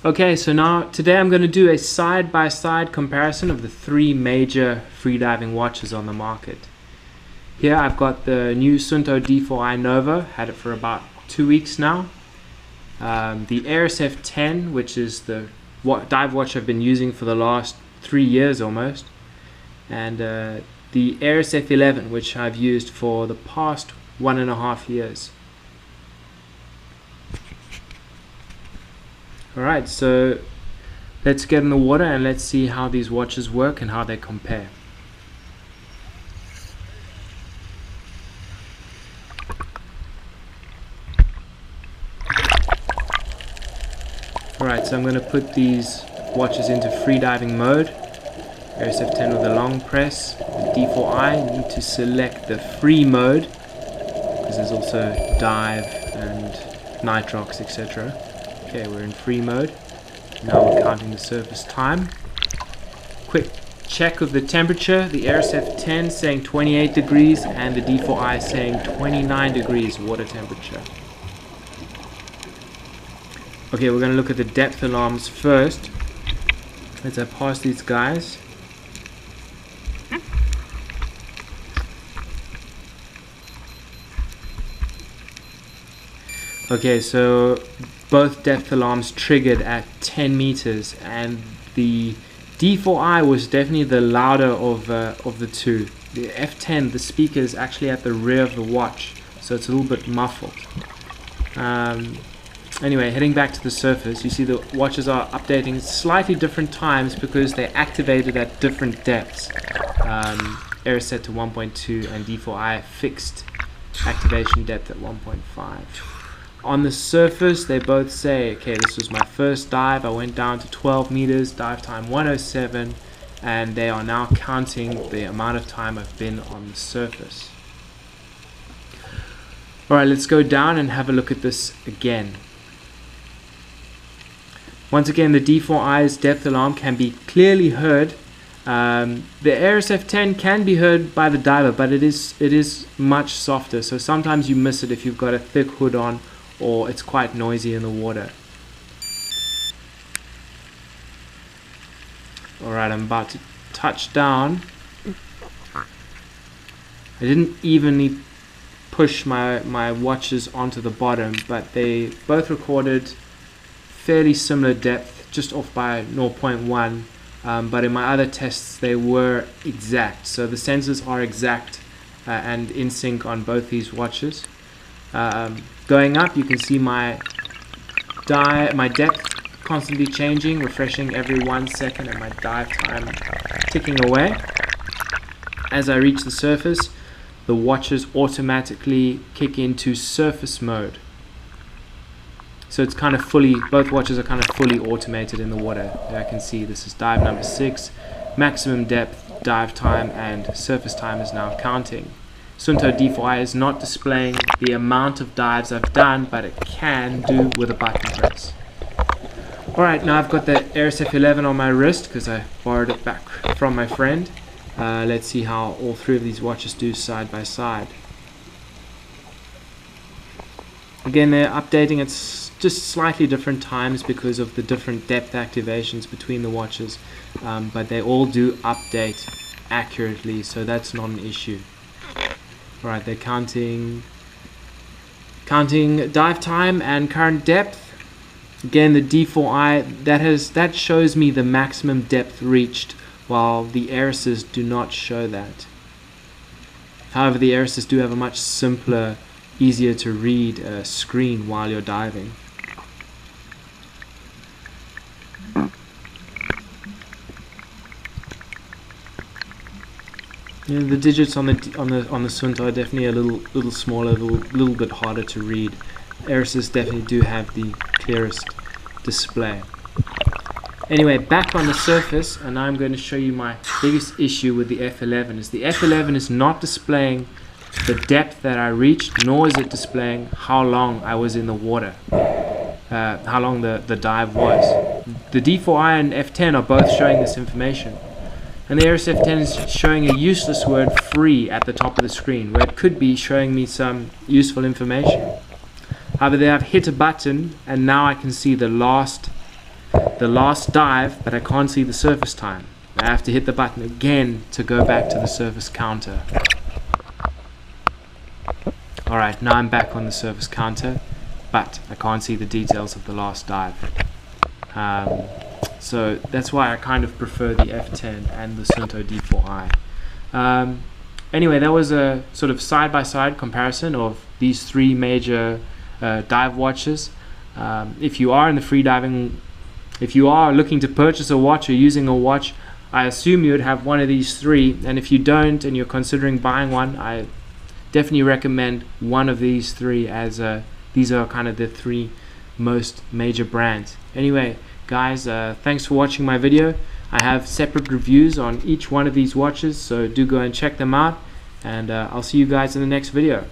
Okay, so now today I'm going to do a side-by-side comparison of the three major freediving watches on the market. Here I've got the new Suunto D4i Novo, had it for about 2 weeks now. The Aeris F10, which is the dive watch I've been using for the last 3 years almost. And the Aeris F11, which I've used for the past 1.5 years. Alright, so let's get in the water and let's see how these watches work and how they compare. Alright, so I'm going to put these watches into freediving mode. Aeris F10 with a long press. The D4i, you need to select the free mode because there's also dive and nitrox, etc. Okay, we're in free mode. Now we're counting the surface time. Quick check of the temperature. The Aeris F10 saying 28 degrees and the D4i saying 29 degrees water temperature. Okay, we're going to look at the depth alarms first. As I pass these guys. Okay, so both depth alarms triggered at 10 meters, and the D4i was definitely the louder of the two. The F10, the speaker is actually at the rear of the watch, so it's a little bit muffled. Anyway, heading back to the surface, you see the watches are updating slightly different times because they're activated at different depths. Aeris set to 1.2 and D4i fixed activation depth at 1.5. On the surface, they both say, okay, this was my first dive. I went down to 12 meters, dive time 107, and they are now counting the amount of time I've been on the surface. Alright, let's go down and have a look at this again. Once again, the D4i's depth alarm can be clearly heard. The Aeris F10 can be heard by the diver, but it is much softer, so sometimes you miss it if you've got a thick hood on, or it's quite noisy in the water. Alright, I'm about to touch down. I didn't evenly push my watches onto the bottom, but they both recorded fairly similar depth, just off by 0.1, but in my other tests they were exact, so the sensors are exact and in sync on both these watches. Going up, you can see my depth constantly changing, refreshing every 1 second, and my dive time ticking away. As I reach the surface, the watches automatically kick into surface mode. So it's kind of both watches are kind of fully automated in the water. There I can see this is dive number 6, maximum depth, dive time, and surface time is now counting. Suunto D4i is not displaying the amount of dives I've done, but it can do with a button press. Alright, now I've got the Aeris F11 on my wrist because I borrowed it back from my friend. Let's see how all three of these watches do side by side. Again, they're updating at just slightly different times because of the different depth activations between the watches, but they all do update accurately, so that's not an issue. Alright, they're counting dive time and current depth. Again, the D4i, that shows me the maximum depth reached, while the Aerises do not show that. However, the Aerises do have a much simpler, easier to read screen while you're diving. Yeah, the digits on the Suunto are definitely a little smaller, a little bit harder to read. Aerises definitely do have the clearest display. Anyway, back on the surface, and now I'm going to show you my biggest issue with the F11 is the F11 is not displaying the depth that I reached, nor is it displaying how long I was in the water, how long the dive was. The D4i and F10 are both showing this information. And the Aeris F10 is showing a useless word free at the top of the screen, where it could be showing me some useful information. However, there I've hit a button and now I can see the last the last dive, but I can't see the surface time. I have to hit the button again to go back to the surface counter. Alright, now I'm back on the surface counter, but I can't see the details of the last dive. So that's why I kind of prefer the F10 and the Suunto D4i. Anyway, that was a sort of side-by-side comparison of these three major dive watches. If you are in the freediving, if you are looking to purchase a watch or using a watch, I assume you would have one of these three, and if you don't and you're considering buying one, I definitely recommend one of these three, as these are kind of the three most major brands. Anyway guys, thanks for watching my video. I have separate reviews on each one of these watches, so do go and check them out, and I'll see you guys in the next video.